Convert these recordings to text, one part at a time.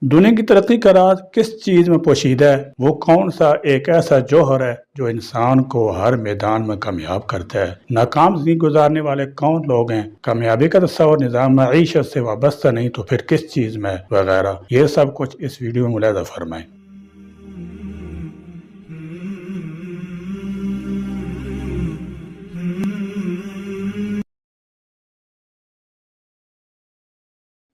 दुनिया की तरक्की का राज किस चीज में पोशीदा है? वो कौन सा एक ऐसा जौहर है जो इंसान को हर मैदान में कामयाब करता है? नाकाम जिंदगी गुजारने वाले कौन लोग हैं? कामयाबी का तस्वर निज़ाम मईशत से वाबस्ता नहीं तो फिर किस चीज में वगैरह। ये सब कुछ इस वीडियो में मुलाहिज़ा फरमाएं।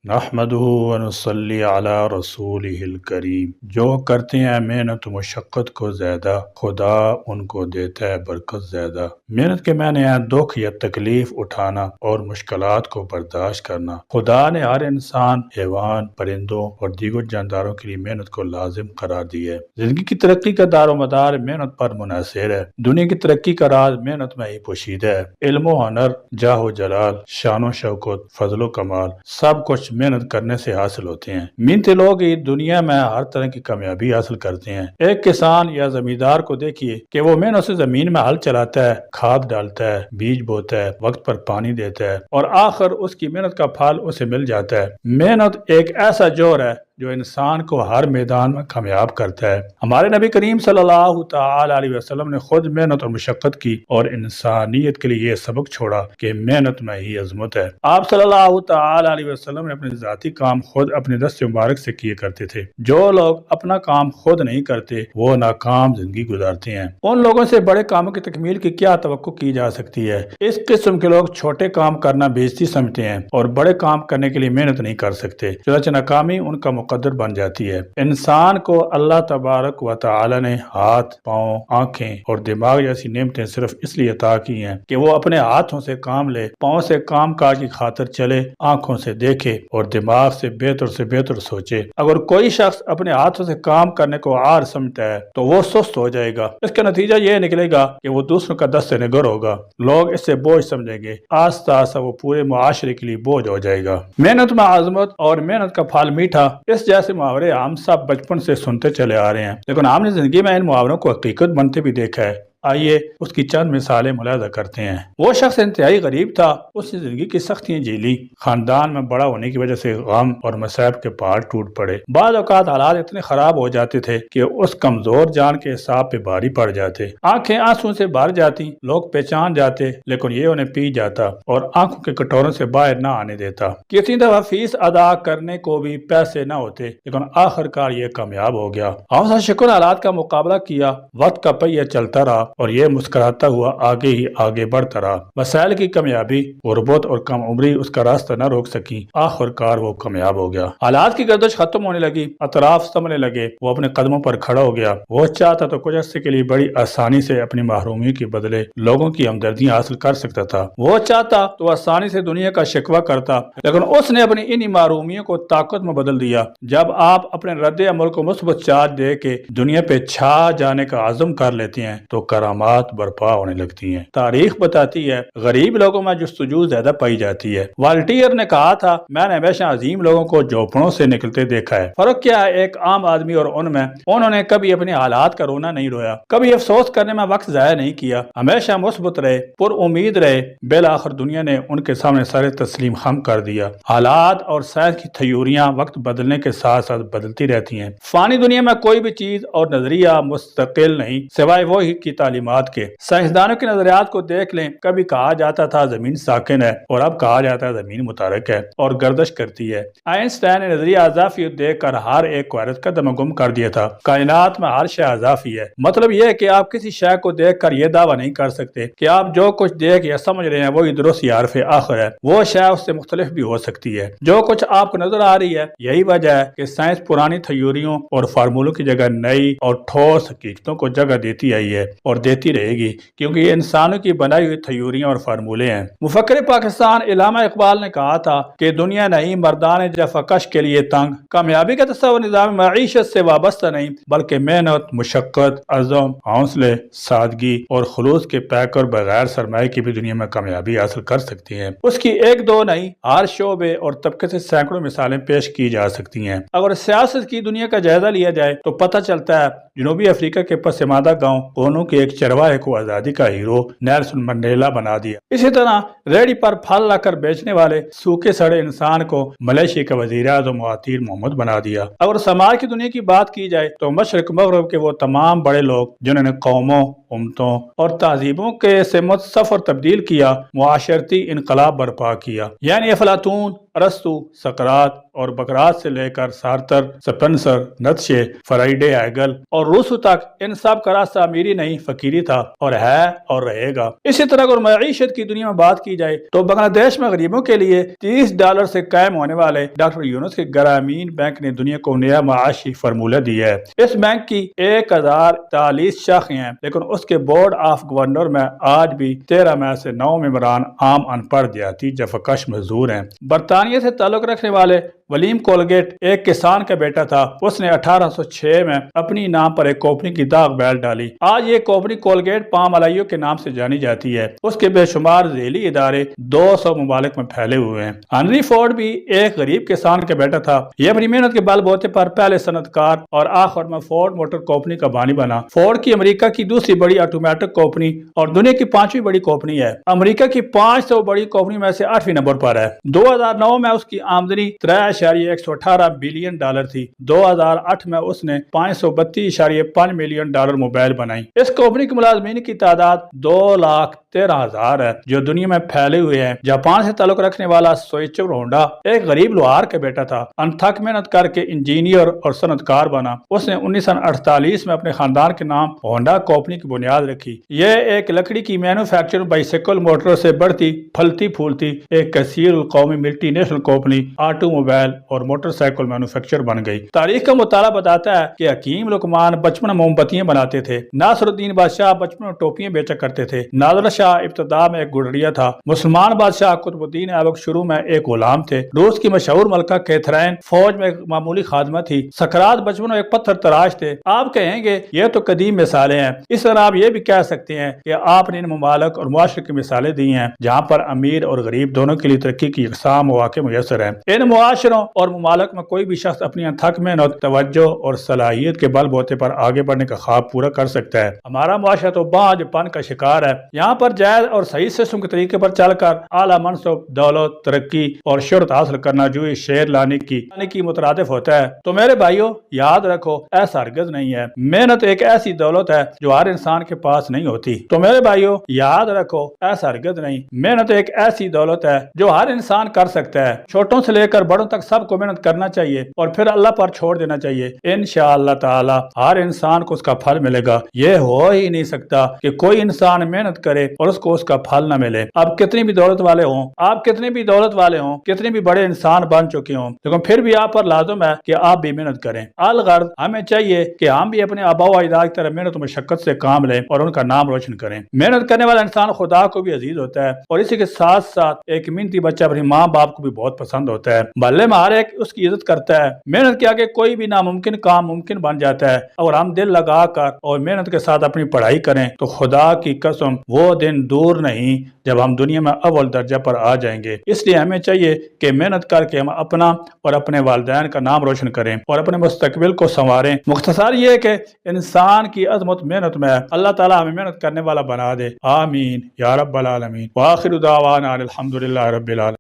नहमदुहु व नुसल्ली अला रसूलिहिल करीम। जो करते हैं मेहनत मुशक्क़त को ज़्यादा, खुदा उनको देता है बरकत ज़्यादा। मेहनत के माने हैं दुख या तकलीफ उठाना और मुश्किलात को बर्दाश्त करना। खुदा ने हर इंसान, हैवान, परिंदों और दीगर जानदारों के लिए मेहनत को लाजिम करार दिया है। जिंदगी की तरक्की का दारोमदार मेहनत पर मुनहसर है। दुनिया की तरक्की का राज मेहनत में ही पोशीदा है। इल्म व हुनर, जाह जलाल, शान शौकत, फजलो कमाल सब कुछ मेहनत करने से हासिल होते हैं। मेहनती लोग ही दुनिया में हर तरह की कामयाबी हासिल करते हैं। एक किसान या जमींदार को देखिए कि वो मेहनत से जमीन में हल चलाता है, खाद डालता है, बीज बोता है, वक्त पर पानी देता है और आखिर उसकी मेहनत का फल उसे मिल जाता है। मेहनत एक ऐसा जोर है जो इंसान को हर मैदान में कामयाब करता है। हमारे नबी करीम सल्लल्लाहु तआला अलैहि वसल्लम ने खुद मेहनत और मुशक्कत की और इंसानियत के लिए ये सबक छोड़ा कि मेहनत में ही अजमत है। आप सल्लल्लाहु तआला अलैहि वसल्लम ने अपने जाती काम खुद अपने दस्त मुबारक से किए करते थे। जो लोग अपना काम खुद नहीं करते वो नाकाम जिंदगी गुजारते हैं। उन लोगों से बड़े कामों की तकमील की क्या तवक्को की जा सकती है? इस किस्म के लोग छोटे काम करना बेइज्जती समझते हैं और बड़े काम करने के लिए मेहनत नहीं कर सकते। चुनांचे नाकामी उनका मुकद्दर बन जाती है। इंसान को अल्लाह तबारक व तआला ने हाथ, पाँव, आंखें और दिमाग जैसी नेमतें सिर्फ इसलिए अता की हैं कि वो अपने हाथों से काम ले, पाँव से काम काज की खातिर चले, आंखों से देखे और दिमाग से बेहतर सोचे। अगर कोई शख्स अपने हाथों से काम करने को आर समझता है तो वो सुस्त हो जाएगा। इसका नतीजा ये निकलेगा कि वो दूसरों का दस्त निगर होगा। लोग इससे बोझ समझेंगे। आस्ता आस्ता वो पूरे मुआशरे के लिए बोझ हो जाएगा। मेहनत में आजमत और मेहनत का फल मीठा, इस जैसे मुहावरे हम सब बचपन से सुनते चले आ रहे हैं, लेकिन हमने जिंदगी में इन मुहावरों को हकीकत बनते भी देखा है। आइए उसकी चंद मिसालें मुलाहिज़ा करते हैं। वो शख्स इंतहाई गरीब था, उसने जिंदगी की सख्तियां झेली। खानदान में बड़ा होने की वजह से गम और मसाइब के पहाड़ टूट पड़े। बाद औकात हालात इतने खराब हो जाते थे कि उस कमजोर जान के हिसाब पे भारी पड़ जाते। आंखें आंसू से भर जाती, लोग पहचान जाते, लेकिन ये उन्हें पी जाता और आंखों के कटोरों से बाहर न आने देता। किसी दफा फीस अदा करने को भी पैसे न होते, लेकिन आखिरकार ये कामयाब हो गया। हौसला शिकन हालात का मुकाबला किया, वक्त का पहिया चलता रहा और ये मुस्कुराता हुआ आगे ही आगे बढ़ता रहा। वसाइल की कमियाबी, गुर्बत और कम उम्री उसका रास्ता न रोक सकी। आखिरकार वो कामयाब हो गया। हालात की गर्दिश खत्म होने लगी, अतराफ संभलने लगे, वो अपने कदमों पर खड़ा हो गया। वो चाहता तो कुछ अर्से के लिए बड़ी आसानी से अपनी महरूमी के बदले लोगों की हमदर्दियां हासिल कर सकता था। वो चाहता तो आसानी से दुनिया का शिकवा करता, लेकिन उसने अपनी इन्हीं महरूमियों को ताकत में बदल दिया। जब आप अपने रद्द अमल को मुस्बत चार्ज दे के दुनिया पे छा जाने का आज़म कर लेते हैं तो करामात बर्पा होने लगती हैं। तारीख बताती है गरीब लोगों में जुस्तजू ज्यादा पाई जाती है। वाल्टियर ने कहा था, मैंने हमेशा अजीम लोगों को झोपड़ों से निकलते देखा है। फर्क क्या है एक आम आदमी और उनमें? उन्होंने कभी अपने हालात का रोना नहीं रोया, कभी अफसोस करने में वक्त जाया नहीं किया, हमेशा मुस्बत रहे, पुर उम्मीद रहे। बिल आखिर दुनिया ने उनके सामने सारे तस्लीम खम कर दिया। हालात और साइंस की थ्योरियां वक्त बदलने के साथ साथ बदलती रहती हैं। फानी दुनिया में कोई भी चीज और नजरिया मुस्तकिल नहीं सिवाय वही की तालीमात के। साइंसदानों के नजरियात को देख लें, कभी कहा जाता था जमीन साकिन है और अब कहा जाता है जमीन मुतारक है और गर्दिश करती है। आइंस्टाइन ने नजरिया अजाफी देखकर हर एक को हैरत का दम गुम कर दिया था। कायनात में हर शय अजाफी है। मतलब यह है कि आप किसी शय को देखकर यह दावा नहीं कर सकते कि आप जो कुछ देख या समझ रहे हैं वही दुरुस्त या हर्फ आखिर है। वो शय उससे मुख्तलिफ भी हो सकती है। जो कुछ आपको नजर आ रही है यही वजह है कि साइंस पुरानी थ्योरियों और फार्मूलों की जगह नई और ठोस हकीकतों को जगह देती आई है और देती रहेगी, क्योंकि ये इंसानों की बनाई हुई थ्योरियां और फार्मूले हैं। मुफक्किर पाकिस्तान इल्लामा इकबाल ने कहा था कि दुनिया नहीं मर्दान जफाकश के लिए तंग। कामयाबी का तस्वर निज़ाम मईशत से वाबस्ता नहीं बल्कि मेहनत, मुशक्कत, अज़म, हौसले, सादगी और खुलूस के पैकर बगैर सरमाए की भी दुनिया में कामयाबी हासिल कर सकती है। उसकी एक दो नहीं हर शोबे और तबके से सैकड़ों मिसालें पेश की जा सकती हैं। अगर सियासत की दुनिया का जायजा लिया जाए तो पता चलता है جنوبی افریقہ کے پسماندہ گاؤں کونو کے ایک چرواہے کو آزادی کا ہیرو نیلسن منڈیلا بنا دیا۔ اسی طرح ریڑھی پر پھل لا کر بیچنے والے سوکھے سڑے انسان کو ملیشیا کا وزیر اعظم مہاتیر محمد بنا دیا۔ اگر سماج کی دنیا کی بات کی جائے تو مشرق مغرب کے وہ تمام بڑے لوگ جنہوں نے قوموں، امتوں اور تہذیبوں کے سمت سفر تبدیل کیا، معاشرتی انقلاب برپا کیا، یعنی افلاطون، ارسطو، سقراط اور بکرات سے لے کر سارتر، سپنسر، نتشے، فرائیڈے ہیگل اور روسو تک ان سب کا راستہ امیری نہیں فقیری تھا اور ہے اور رہے گا۔ اسی طرح اگر معیشت کی دنیا میں بات کی جائے تو بنگلہ دیش میں غریبوں کے لیے $30 سے قائم ہونے والے ڈاکٹر یونس کے گرامین بینک نے دنیا کو نیا معاشی فارمولہ دیا ہے۔ اس بینک کی 1040 شاخیں ہیں، لیکن اس کے بورڈ آف گورنر میں آج بھی 13 میں سے 9 ممبران عام ان پڑھ دیہاتی جفاکش مزدور ہیں۔ برطانیہ سے تعلق رکھنے والے ولیم کولگیٹ ایک کسان کا بیٹا تھا۔ اس نے 1806 میں اپنی نام پر ایک کمپنی کی داغ بیل ڈالی۔ آج یہ کمپنی کولگیٹ پام الائیو کے نام سے جانی جاتی ہے۔ اس کے بے شمار ذیلی ادارے 200 ممالک میں پھیلے ہوئے ہیں۔ ہنری فورڈ بھی ایک غریب کسان کا بیٹا تھا۔ یہ اپنی محنت کے بل بوتے پر پہلے صنعت کار اور آخر میں فورڈ موٹر کمپنی کا بانی بنا۔ فورڈ کی امریکہ کی دوسری بڑی آٹومیٹک کمپنی اور دنیا کی 5ویں بڑی کمپنی ہے۔ امریکہ کی 500 بڑی کمپنی میں سے 8ویں نمبر پر ہے۔ 2009 میں اس کی آمدنی $3.118 بلین تھی۔ 2008 میں اس نے $532.5 ملین موبائل بنائی۔ اس کمپنی کے ملازمین کی تعداد 2,13,000 ہے جو دنیا میں پھیلے ہوئے ہیں۔ جاپان سے تعلق رکھنے والا سوئچیرو ہونڈا ایک غریب لوہار کا بیٹا تھا۔ انتھک محنت کر کے انجینئر اور صنعت کار بنا۔ اس نے 1948 میں اپنے خاندان کے نام ہونڈا کمپنی کی بنیاد رکھی۔ یہ ایک لکڑی کی مینوفیکچر بائیسیکل موٹر سے بڑھتی پھلتی پھولتی ایک کثیر القومی multinational company automobile اور موٹر سائیکل مینوفیکچر بن گئی۔ تاریخ کا مطالعہ بتاتا ہے کہ حکیم لقمان بچپن میں موم بتیاں بناتے تھے۔ ناصر الدین بادشاہ بچپن میں ٹوپیاں بیچا کرتے تھے۔ نادر شاہ ابتدا میں ایک گڈریا تھا۔ مسلمان بادشاہ قطب الدین ایبک شروع میں ایک غلام تھے۔ روس کی مشہور ملکہ کیتھرین فوج میں ایک معمولی خادمہ تھی۔ سقراط بچپن میں ایک پتھر تراش تھے۔ آپ کہیں گے یہ تو قدیم مثالیں ہیں۔ اس طرح آپ یہ بھی کہہ سکتے ہیں کہ آپ نے ان ممالک اور معاشرے کی مثالیں دی ہیں جہاں پر امیر اور غریب دونوں کے لیے ترقی کی یکساں مواقع میسر ہیں۔ ان معاشروں اور ممالک میں کوئی بھی شخص اپنی انتھک محنت، توجہ اور صلاحیت کے بل بوتے پر آگے بڑھنے کا خواب پورا کر سکتا ہے۔ ہمارا معاشرہ تو بانجھ پن کا شکار ہے۔ یہاں پر جائز اور صحیح سسٹم کے طریقے پر چل کر اعلیٰ منصب، دولت، ترقی اور شہرت حاصل کرنا جو یہ شیر لانے کی مترادف ہوتا ہے۔ تو میرے بھائیوں یاد رکھو ایسا ہرگز نہیں ہے۔ محنت ایک ایسی دولت ہے جو ہر انسان کے پاس نہیں ہوتی۔ تو میرے بھائیوں یاد رکھو ایسا ہرگز نہیں۔ محنت ایک ایسی دولت ہے جو ہر انسان کر سکتا ہے۔ چھوٹوں سے لے کر بڑوں تک سب کو محنت کرنا چاہیے اور پھر اللہ پر چھوڑ دینا چاہیے۔ انشاءاللہ تعالی ہر انسان کو اس کا پھل ملے گا۔ یہ ہو ہی نہیں سکتا کہ کوئی انسان محنت کرے اور اس کو اس کا پھل نہ ملے۔ آپ کتنی بھی دولت والے ہوں، آپ کتنے بھی دولت والے ہوں، کتنے بھی بڑے انسان بن چکے ہوں، لیکن پھر بھی آپ پر لازم ہے کہ آپ بھی محنت کریں۔ الغرض ہمیں چاہیے کہ ہم بھی اپنے آباء و اجداد کی طرح محنت و مشقت سے کام لیں اور ان کا نام روشن کریں۔ محنت کرنے والا انسان خدا کو بھی عزیز ہوتا ہے اور اسی کے ساتھ ساتھ ایک محنتی بچہ اپنی ماں باپ کو بھی بہت پسند ہوتا ہے۔ محلے میں ہر ایک اس کی عزت کرتا ہے۔ محنت کے آگے کوئی بھی ناممکن کام ممکن بن جاتا ہے۔ اگر ہم دل لگا کر اور محنت کے ساتھ اپنی پڑھائی کریں تو خدا کی قسم وہ دن دور نہیں جب ہم دنیا میں اول درجہ پر آ جائیں گے۔ اس لیے ہمیں چاہیے کہ محنت کر کے ہم اپنا اور اپنے والدین کا نام روشن کریں اور اپنے مستقبل کو سنواریں۔ مختصر یہ کہ انسان کی عظمت محنت میں ہے۔ اللہ تعالی ہمیں محنت کرنے والا بنا دے۔ آمین یا رب العالمین۔ وآخر دعوانا الحمدللہ رب العالمین۔